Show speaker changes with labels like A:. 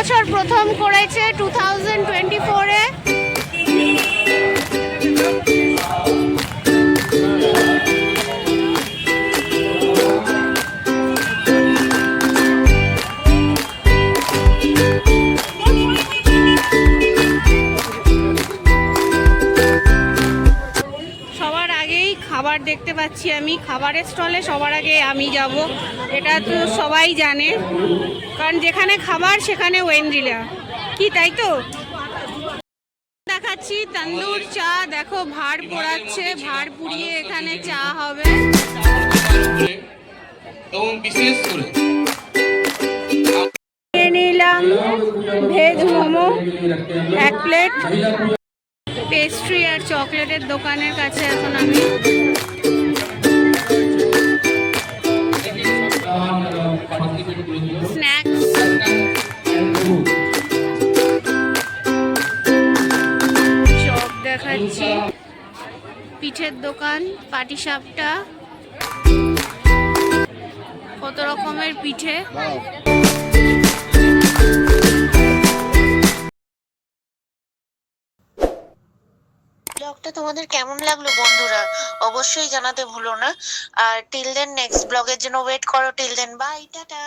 A: এবছর প্রথম করেছে 2024-এ। সবার আগেই খাবার দেখতে পাচ্ছি আমি, খাবারের স্টলে সবার আগে আমি যাব, এটা তো সবাই জানে, কারণ যেখানে খাবার সেখানে ওয়েন্দ্রিলা, কি তাই তো? দেখাচ্ছি তন্দুর চা, দেখো ভাড় পোড়াচ্ছে, ভাড় পুড়িয়ে এখানে চা হবে। নিলাম ভেজ মোমো 1 প্লেট। পেস্ট্রি আর চকলেটের দোকানের কাছে এখন আমি। স্ন্যাক্স, চপ দেখাচ্ছি, পিঠের দোকান, পাটিসাপটা, কত রকমের পিঠে।
B: ব্লগটা তোমাদের কেমন লাগলো বন্ধুরা, অবশ্যই জানাতে ভুলো না। আর টিল দেন নেক্সট ব্লগের জন্য ওয়েট করো। Till then bye, tata.